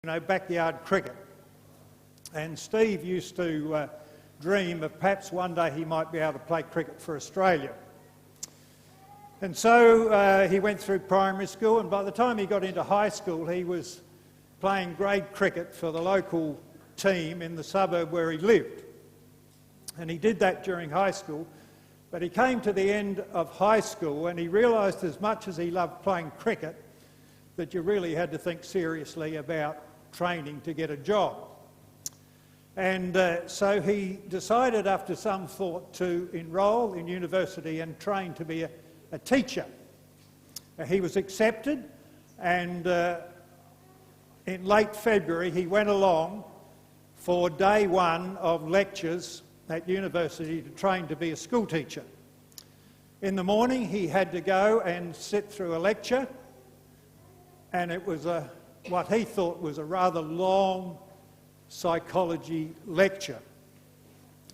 backyard cricket. And Steve used to dream of perhaps one day he might be able to play cricket for Australia. And so he went through primary school, and by the time he got into high school, he was playing grade cricket for the local team in the suburb where he lived. And he did that during high school, but he came to the end of high school and he realised, as much as he loved playing cricket, that you really had to think seriously about training to get a job. And so he decided, after some thought, to enrol in university and train to be a teacher. He was accepted, and in late February he went along for day one of lectures at university to train to be a school teacher. In the morning he had to go and sit through a lecture, and it was what he thought was a rather long psychology lecture.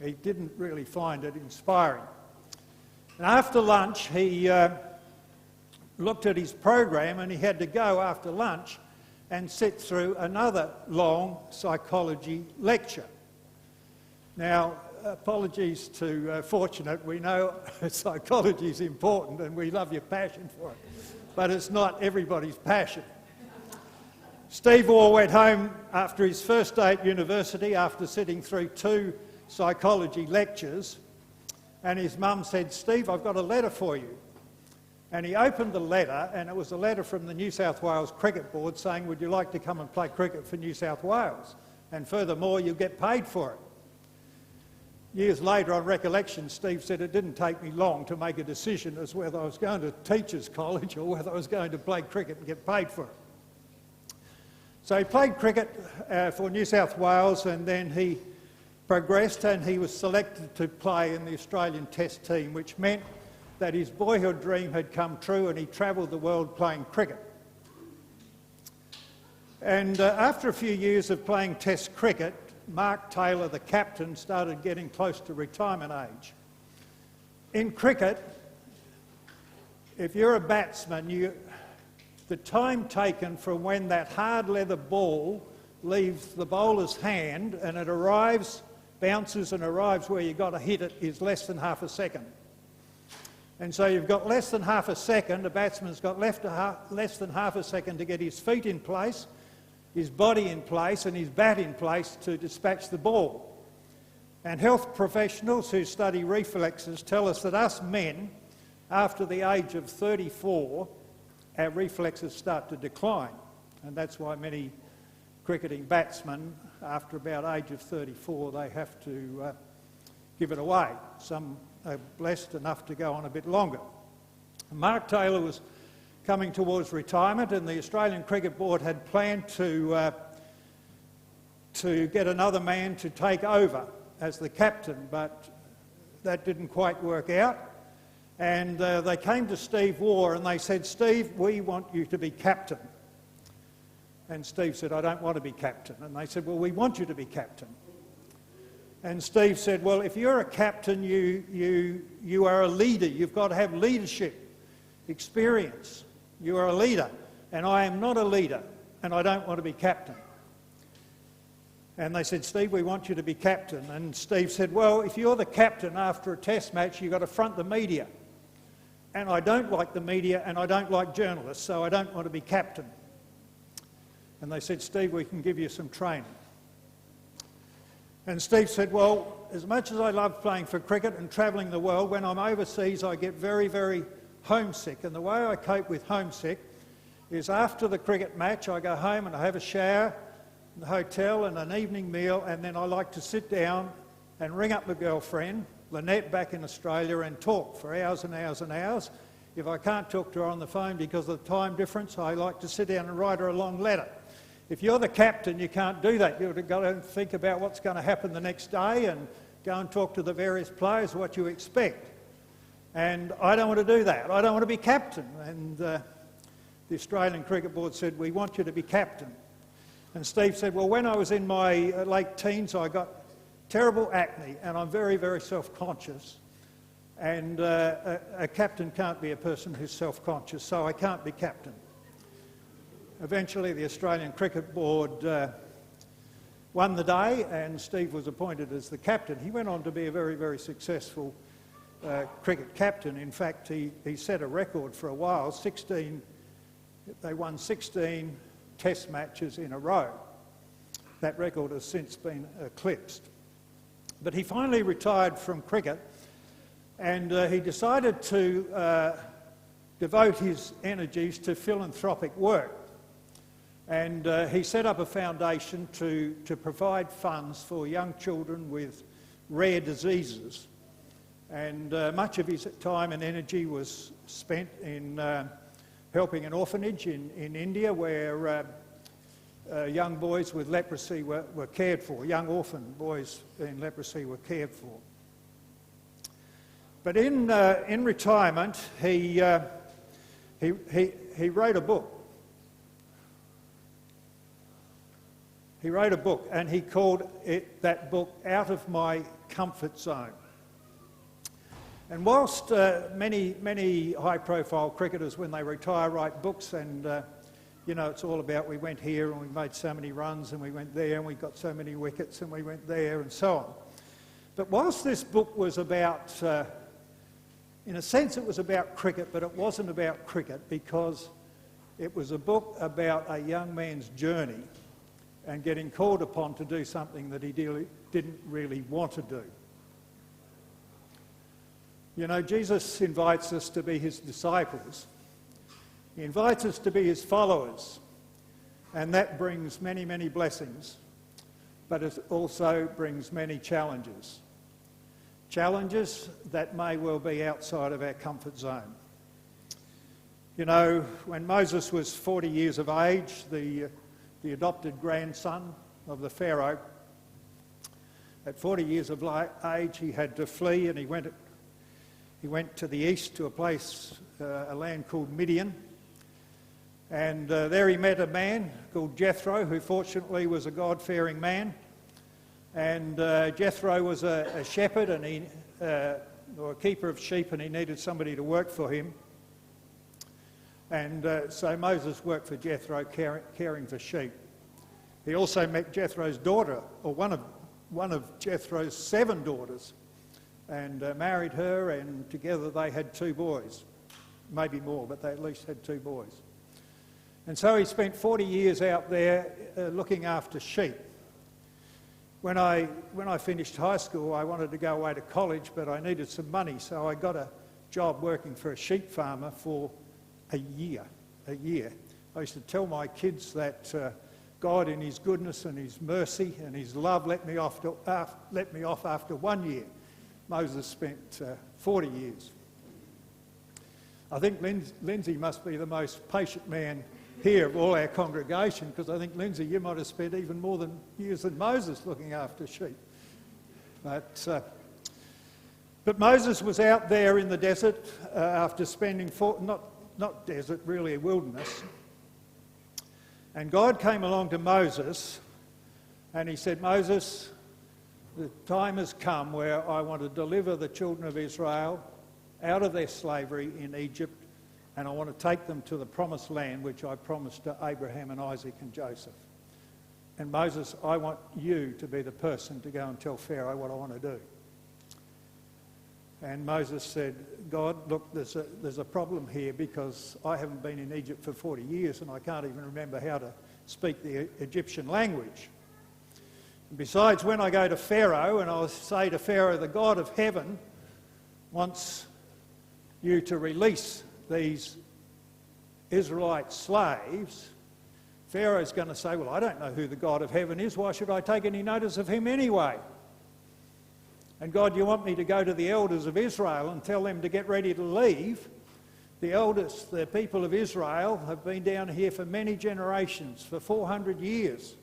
He didn't really find it inspiring. And after lunch he looked at his program, and he had to go after lunch and sit through another long psychology lecture. Now, apologies to Fortunate, we know psychology is important and we love your passion for it, but it's not everybody's passion. Steve Orr went home after his first day at university after sitting through 2 psychology lectures, and his mum said, "Steve, I've got a letter for you." And he opened the letter, and it was a letter from the New South Wales Cricket Board saying, "Would you like to come and play cricket for New South Wales? And furthermore, you'll get paid for it." Years later, on recollection, Steve said, "It didn't take me long to make a decision as whether I was going to teachers' college or whether I was going to play cricket and get paid for it." So he played cricket for New South Wales, and then he progressed and he was selected to play in the Australian Test team, which meant that his boyhood dream had come true and he travelled the world playing cricket. And after a few years of playing Test cricket, Mark Taylor, the captain, started getting close to retirement age. In cricket, if you're a batsman, the time taken from when that hard leather ball leaves the bowler's hand and it bounces and arrives where you've got to hit it is less than half a second. And so you've got less than half a second, a batsman's got less than half a second to get his feet in place, his body in place and his bat in place to dispatch the ball. And health professionals who study reflexes tell us that us men, after the age of 34, our reflexes start to decline. And that's why many cricketing batsmen, after about age of 34, they have to give it away. Some are blessed enough to go on a bit longer. Mark Taylor was coming towards retirement, and the Australian Cricket Board had planned to get another man to take over as the captain, but that didn't quite work out. And they came to Steve Orr and they said, "Steve, we want you to be captain." And Steve said, "I don't want to be captain." And they said, "Well, we want you to be captain." And Steve said, "Well, if you're a captain, you are a leader. You've got to have leadership experience. You are a leader, and I am not a leader, and I don't want to be captain." And they said, "Steve, we want you to be captain." And Steve said, "Well, if you're the captain after a test match, you've got to front the media. And I don't like the media, and I don't like journalists, so I don't want to be captain." And they said, "Steve, we can give you some training." And Steve said, "Well, as much as I love playing for cricket and travelling the world, when I'm overseas I get very, very homesick. And the way I cope with homesick is after the cricket match I go home and I have a shower in the hotel and an evening meal, and then I like to sit down and ring up my girlfriend, Lynette, back in Australia, and talk for hours and hours and hours. If I can't talk to her on the phone because of the time difference, I like to sit down and write her a long letter." If you're the captain, you can't do that. You've got to think about what's going to happen the next day and go and talk to the various players what you expect. And I don't want to do that. I don't want to be captain. And the Australian Cricket Board said, "We want you to be captain." And Steve said, "Well, when I was in my late teens, I got terrible acne, and I'm very, very self-conscious. And a captain can't be a person who's self-conscious, so I can't be captain." Eventually the Australian Cricket Board won the day and Steve was appointed as the captain. He went on to be a very, very successful cricket captain. In fact, he set a record for a while. They won 16 test matches in a row. That record has since been eclipsed. But he finally retired from cricket and he decided to devote his energies to philanthropic work. And he set up a foundation to provide funds for young children with rare diseases. And much of his time and energy was spent in helping an orphanage in India where young boys with leprosy were cared for. Young orphan boys in leprosy were cared for. But in retirement, he wrote a book. He wrote a book and he called that book Out of My Comfort Zone. And whilst many high-profile cricketers, when they retire, write books and, it's all about we went here and we made so many runs and we went there and we got so many wickets and we went there and so on. But whilst this book was about, in a sense it was about cricket, but it wasn't about cricket because it was a book about a young man's journey and getting called upon to do something that he didn't really want to do. You know, Jesus invites us to be his disciples. He invites us to be his followers, and that brings many, many blessings, but it also brings many challenges. Challenges that may well be outside of our comfort zone. You know, when Moses was 40 years of age, the adopted grandson of the Pharaoh, at 40 years of age he had to flee and he went to the east to a place, a land called Midian. And there he met a man called Jethro, who fortunately was a God-fearing man. And Jethro was a shepherd and or a keeper of sheep, and he needed somebody to work for him. And so Moses worked for Jethro, caring for sheep. He also met Jethro's daughter, or one of Jethro's 7 daughters, and married her, and together they had 2 boys. Maybe more, but they at least had 2 boys. And so he spent 40 years out there looking after sheep. When I finished high school, I wanted to go away to college, but I needed some money, so I got a job working for a sheep farmer for a year. I used to tell my kids that God in his goodness and his mercy and his love let me off after 1 year. Moses spent 40 years. I think Lindsay must be the most patient man here of all our congregation, because I think, Lindsay, you might have spent even more years than Moses looking after sheep. But Moses was out there in the desert after spending, not desert, really a wilderness. And God came along to Moses and he said, Moses, the time has come where I want to deliver the children of Israel out of their slavery in Egypt, and I want to take them to the promised land which I promised to Abraham and Isaac and Joseph. And Moses, I want you to be the person to go and tell Pharaoh what I want to do. And Moses said, God, look, there's a problem here because I haven't been in Egypt for 40 years and I can't even remember how to speak the Egyptian language. And besides, when I go to Pharaoh and I'll say to Pharaoh, the God of heaven wants you to release these Israelite slaves, Pharaoh's going to say, well, I don't know who the God of heaven is. Why should I take any notice of him anyway? And God, you want me to go to the elders of Israel and tell them to get ready to leave? The elders, the people of Israel, have been down here for many generations, for 400 years.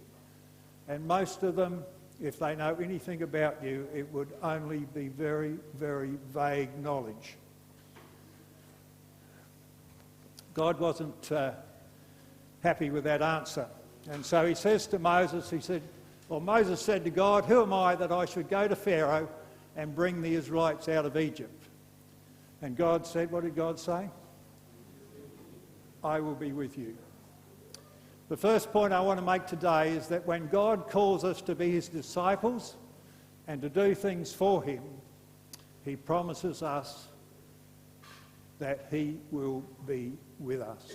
And most of them, if they know anything about you, it would only be very, very vague knowledge. God wasn't happy with that answer. And so he says to Moses, Moses said to God, who am I that I should go to Pharaoh and bring the Israelites out of Egypt? And God said, what did God say? I will be with you. The first point I want to make today is that when God calls us to be his disciples and to do things for him, he promises us that he will be with us.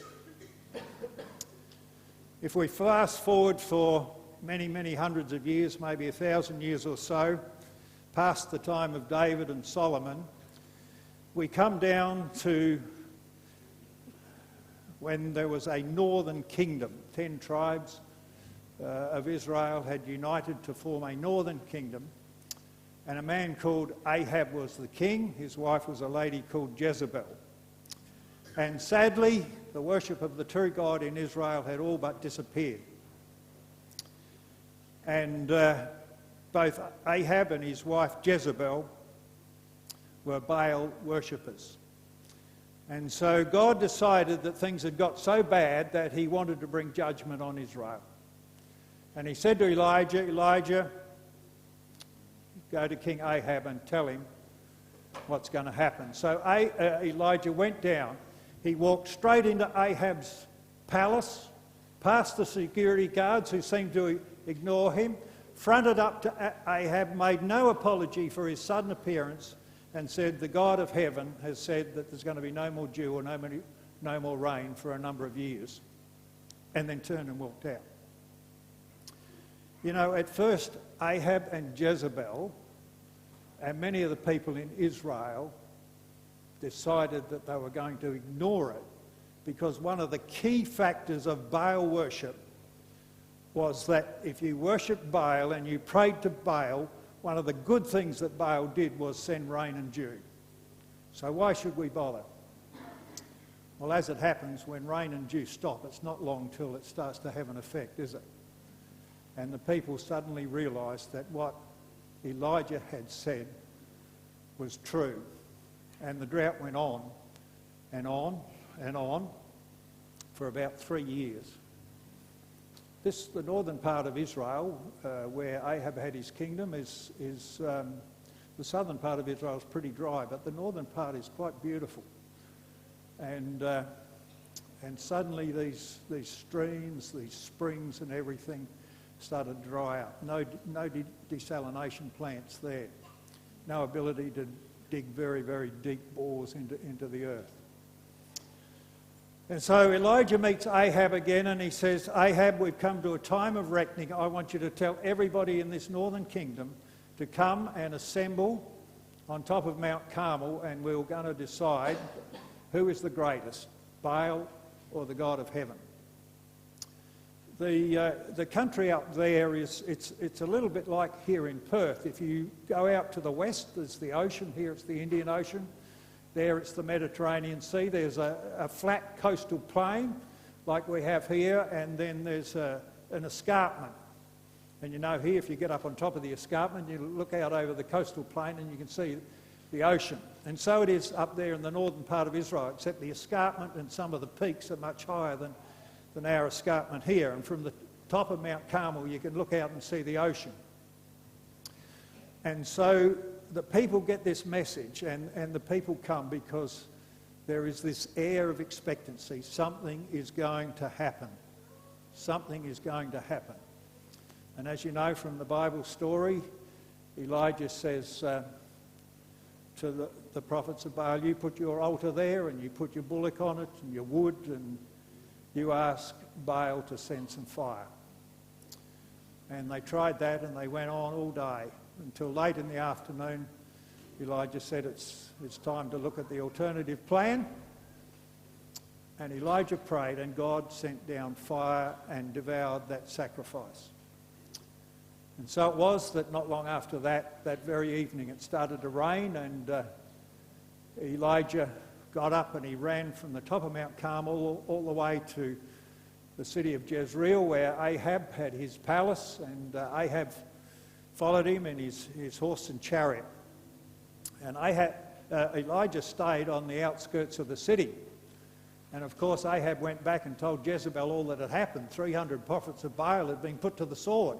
If we fast forward for many, many hundreds of years, maybe 1,000 years or so, past the time of David and Solomon, we come down to when there was a northern kingdom. 10 tribes of Israel had united to form a northern kingdom, and a man called Ahab was the king. His wife was a lady called Jezebel. And sadly, the worship of the true God in Israel had all but disappeared. And both Ahab and his wife Jezebel were Baal worshippers. And so God decided that things had got so bad that he wanted to bring judgment on Israel. And he said to Elijah, go to King Ahab and tell him what's going to happen. So Elijah went down. He walked straight into Ahab's palace, past the security guards who seemed to ignore him, fronted up to Ahab, made no apology for his sudden appearance, and said, the God of heaven has said that there's going to be no more dew or no more rain for a number of years, and then turned and walked out. You know, at first, Ahab and Jezebel and many of the people in Israel decided that they were going to ignore it, because one of the key factors of Baal worship was that if you worshipped Baal and you prayed to Baal, one of the good things that Baal did was send rain and dew. So why should we bother? Well, as it happens, when rain and dew stop, it's not long till it starts to have an effect, is it? And the people suddenly realised that what Elijah had said was true. And the drought went on and on and on for about 3 years. The northern part of Israel, where Ahab had his kingdom, the southern part of Israel is pretty dry, but the northern part is quite beautiful. And suddenly these streams, these springs and everything started to dry up. No desalination plants there. No ability to dig very, very deep bores into the earth. And so Elijah meets Ahab again and he says, Ahab, we've come to a time of reckoning. I want you to tell everybody in this northern kingdom to come and assemble on top of Mount Carmel, and we're going to decide who is the greatest, Baal or the God of heaven. The country up there it's a little bit like here in Perth. If you go out to the west, there's the ocean. Here it's the Indian Ocean. There it's the Mediterranean Sea. There's a flat coastal plain like we have here, and then there's an escarpment. And you know, here if you get up on top of the escarpment, you look out over the coastal plain and you can see the ocean. And so it is up there in the northern part of Israel, except the escarpment and some of the peaks are much higher than our escarpment here. And from the top of Mount Carmel you can look out and see the ocean. And so the people get this message, and the people come because there is this air of expectancy. Something is going to happen. Something is going to happen. And as you know from the Bible story, Elijah says to the prophets of Baal, you put your altar there and you put your bullock on it and your wood, and you ask Baal to send some fire. And they tried that, and they went on all day until late in the afternoon. Elijah said it's time to look at the alternative plan. And Elijah prayed, and God sent down fire and devoured that sacrifice. And so it was that not long after that very evening, it started to rain, and Elijah got up and he ran from the top of Mount Carmel all the way to the city of Jezreel, where Ahab had his palace, and Ahab followed him in his horse and chariot. And Elijah stayed on the outskirts of the city. And of course Ahab went back and told Jezebel all that had happened. 300 prophets of Baal had been put to the sword.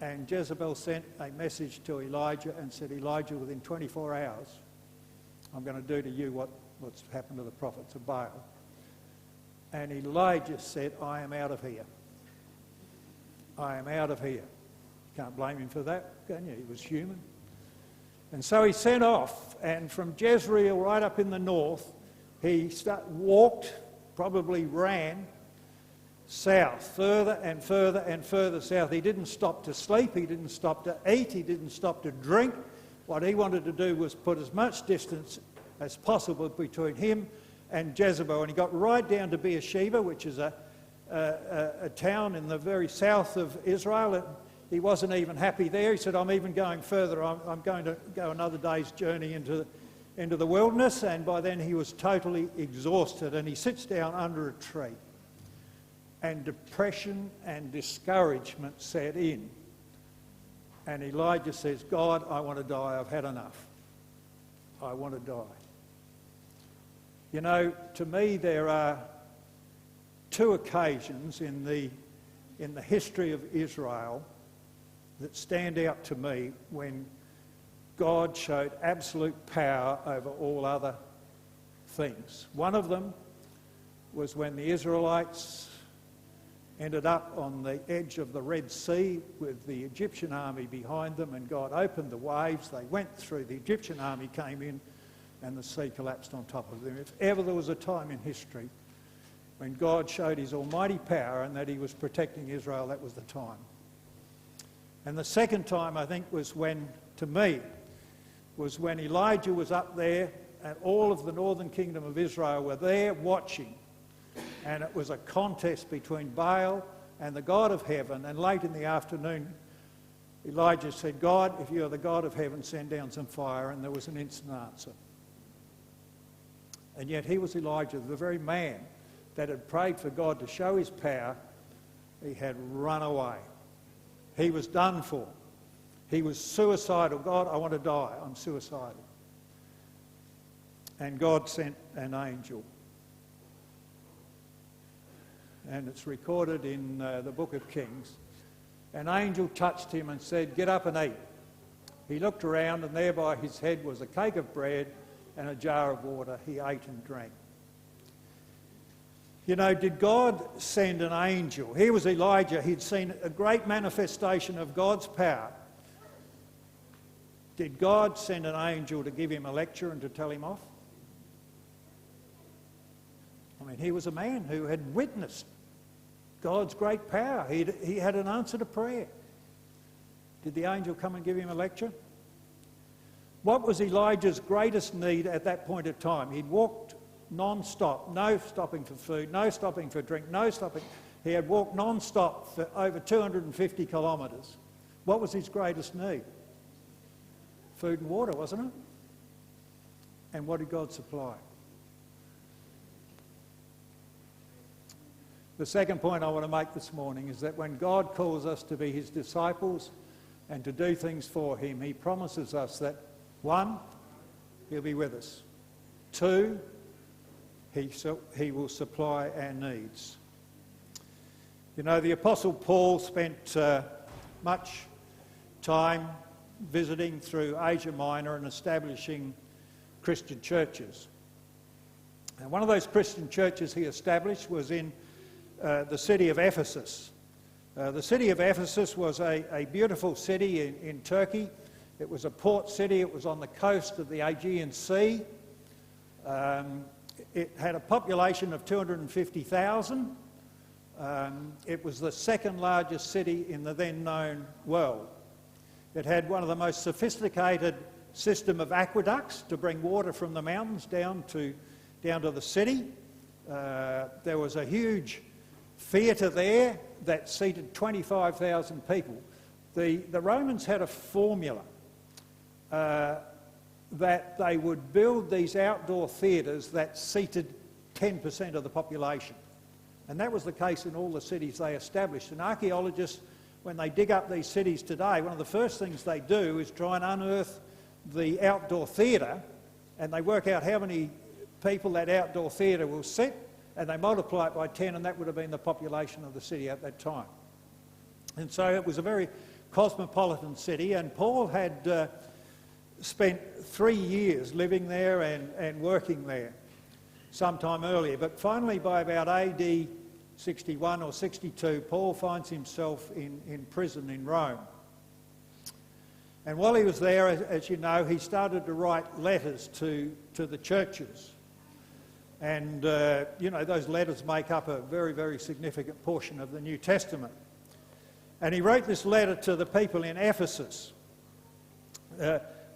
And Jezebel sent a message to Elijah and said, Elijah, within 24 hours, I'm going to do to you what's happened to the prophets of Baal. And Elijah said, I am out of here. I am out of here. Can't blame him for that, can you? He was human. And so he set off, and from Jezreel right up in the north, he walked, probably ran, south, further and further and further south. He didn't stop to sleep, he didn't stop to eat, he didn't stop to drink. What he wanted to do was put as much distance as possible between him and Jezebel. And he got right down to Beersheba, which is a town in the very south of Israel. He wasn't even happy there. He said, I'm even going further. I'm going to go another day's journey into the wilderness. And by then he was totally exhausted. And he sits down under a tree. And depression and discouragement set in. And Elijah says, God, I want to die. I've had enough. I want to die. You know, to me there are two occasions in the history of Israel that stand out to me when God showed absolute power over all other things. One of them was when the Israelites ended up on the edge of the Red Sea with the Egyptian army behind them, and God opened the waves. They went through, the Egyptian army came in, and the sea collapsed on top of them. If ever there was a time in history when God showed his almighty power and that he was protecting Israel, that was the time. And the second time, I think, was when Elijah was up there and all of the northern kingdom of Israel were there watching. And it was a contest between Baal and the God of heaven. And late in the afternoon, Elijah said, God, if you are the God of heaven, send down some fire. And there was an instant answer. And yet he was Elijah, the very man that had prayed for God to show his power. He had run away. He was done for. He was suicidal. God, I want to die. I'm suicidal. And God sent an angel. And it's recorded in the book of Kings. An angel touched him and said, get up and eat. He looked around, and there by his head was a cake of bread and a jar of water. He ate and drank. You know, did God send an angel? Here was Elijah. He'd seen a great manifestation of God's power. Did God send an angel to give him a lecture and to tell him off? I mean, he was a man who had witnessed God's great power. He had an answer to prayer. Did the angel come and give him a lecture? What was Elijah's greatest need at that point of time? He'd walked non-stop, no stopping for food, no stopping for drink, no stopping. He had walked non-stop for over 250 kilometres. What was his greatest need? Food and water, wasn't it? And what did God supply? The second point I want to make this morning is that when God calls us to be his disciples and to do things for him, he promises us that, 1, he'll be with us. 2, he will supply our needs. You know, the Apostle Paul spent much time visiting through Asia Minor and establishing Christian churches. And one of those Christian churches he established was in the city of Ephesus. The city of Ephesus was a beautiful city in Turkey. It was a port city. It was on the coast of the Aegean Sea. It had a population of 250,000. It was the second largest city in the then known world. It had one of the most sophisticated system of aqueducts to bring water from the mountains down to the city. There was a huge theatre there that seated 25,000 people. The Romans had a formula that they would build these outdoor theatres that seated 10% of the population. And that was the case in all the cities they established. And archaeologists, when they dig up these cities today, one of the first things they do is try and unearth the outdoor theatre, and they work out how many people that outdoor theatre will sit, and they multiply it by 10, and that would have been the population of the city at that time. And so it was a very cosmopolitan city, and Paul had spent 3 years living there and working there. sometime earlier. But finally, by about AD 61 or 62, Paul finds himself in prison in Rome. And while he was there, as you know, he started to write letters to the churches. And, those letters make up a very, very significant portion of the New Testament. And he wrote this letter to the people in Ephesus.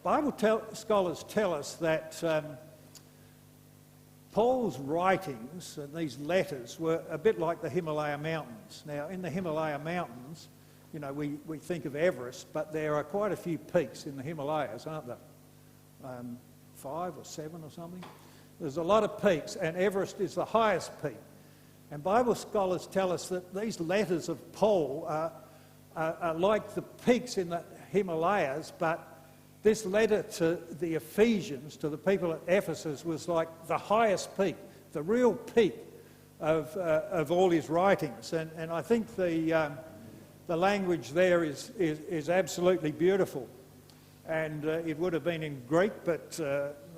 Bible scholars tell us that Paul's writings and these letters were a bit like the Himalaya Mountains. Now, in the Himalaya Mountains, we think of Everest, but there are quite a few peaks in the Himalayas, aren't there? 5 or 7 or something. There's a lot of peaks, and Everest is the highest peak. And Bible scholars tell us that these letters of Paul are like the peaks in the Himalayas, but this letter to the Ephesians, to the people at Ephesus, was like the highest peak, the real peak of all his writings. And I think the language there is absolutely beautiful. And it would have been in Greek, but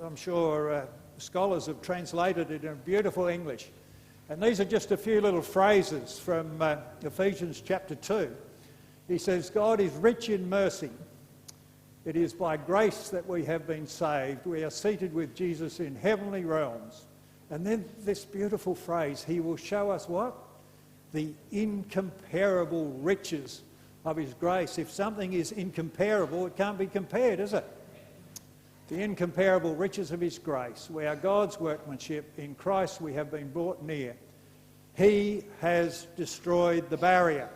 I'm sure scholars have translated it in beautiful English. And these are just a few little phrases from Ephesians chapter 2. He says, God is rich in mercy. It is by grace that we have been saved. We are seated with Jesus in heavenly realms. And then this beautiful phrase, he will show us what? The incomparable riches of his grace. If something is incomparable, it can't be compared, is it? The incomparable riches of his grace. We are God's workmanship. In Christ we have been brought near. He has destroyed the barrier.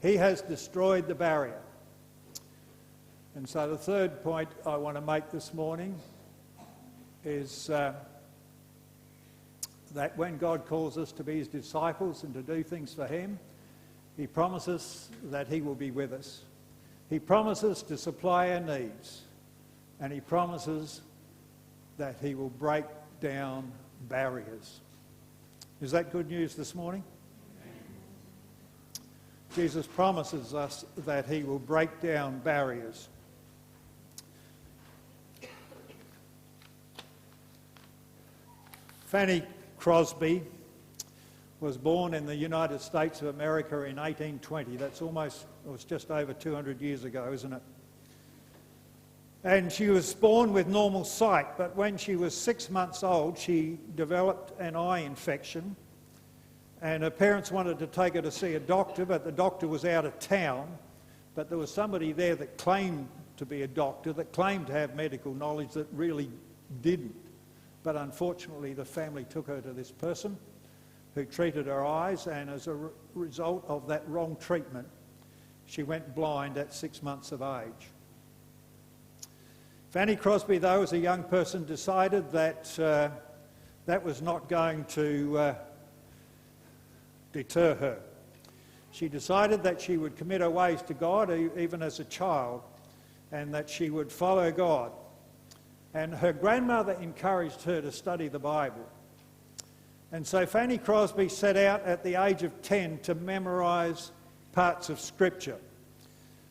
He has destroyed the barrier. And so the third point I want to make this morning is that when God calls us to be his disciples and to do things for him, he promises that he will be with us. He promises to supply our needs. And he promises that he will break down barriers. Is that good news this morning? Jesus promises us that he will break down barriers. Fanny Crosby was born in the United States of America in 1820. It was just over 200 years ago, isn't it? And she was born with normal sight, but when she was 6 months old, she developed an eye infection. And her parents wanted to take her to see a doctor, but the doctor was out of town. But there was somebody there that claimed to be a doctor, that claimed to have medical knowledge that really didn't. But unfortunately, the family took her to this person who treated her eyes, and as a result of that wrong treatment, she went blind at 6 months of age. Fanny Crosby, though, as a young person, decided that that was not going to deter her. She decided that she would commit her ways to God, even as a child, and that she would follow God. And her grandmother encouraged her to study the Bible. And so Fanny Crosby set out at the age of 10 to memorise parts of Scripture.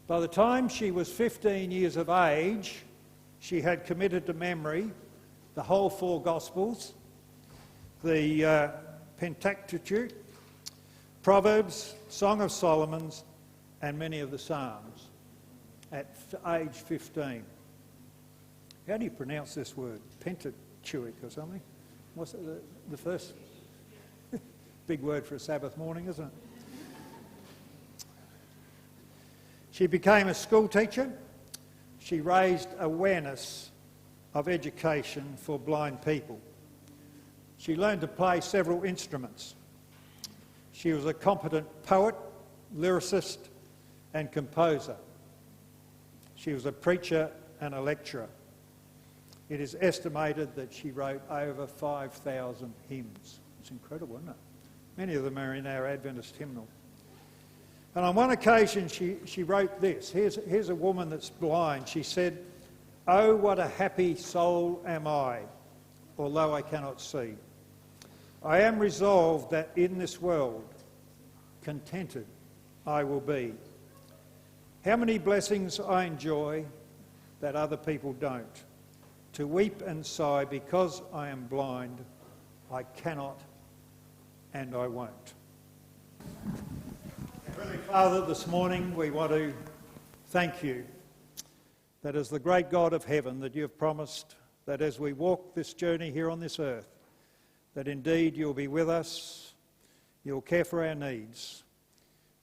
By the time she was 15 years of age, she had committed to memory the whole 4 Gospels, the Pentateuch, Proverbs, Song of Solomon, and many of the Psalms at age 15. How do you pronounce this word? Pentateuch or something? What's it, the first? Big word for a Sabbath morning, isn't it? She became a school teacher. She raised awareness of education for blind people. She learned to play several instruments. She was a competent poet, lyricist, and composer. She was a preacher and a lecturer. It is estimated that she wrote over 5,000 hymns. It's incredible, isn't it? Many of them are in our Adventist hymnal. And on one occasion she wrote this. Here's a woman that's blind. She said, "Oh, what a happy soul am I, although I cannot see. I am resolved that in this world, contented I will be. How many blessings I enjoy that other people don't. To weep and sigh because I am blind I cannot and I won't. Heavenly Father, this morning we want to thank you that as the great God of heaven that you have promised that as we walk this journey here on this earth, that indeed you'll be with us, you'll care for our needs,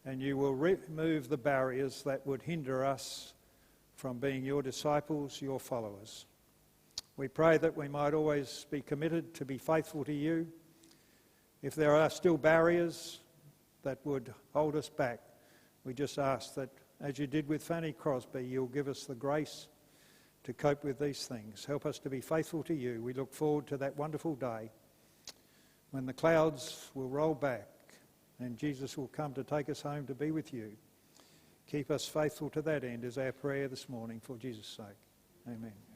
and you will remove the barriers that would hinder us from being your disciples, your followers. We pray that we might always be committed to be faithful to you. If there are still barriers that would hold us back, we just ask that, as you did with Fanny Crosby, you'll give us the grace to cope with these things. Help us to be faithful to you. We look forward to that wonderful day when the clouds will roll back and Jesus will come to take us home to be with you. Keep us faithful to that end is our prayer this morning for Jesus' sake. Amen.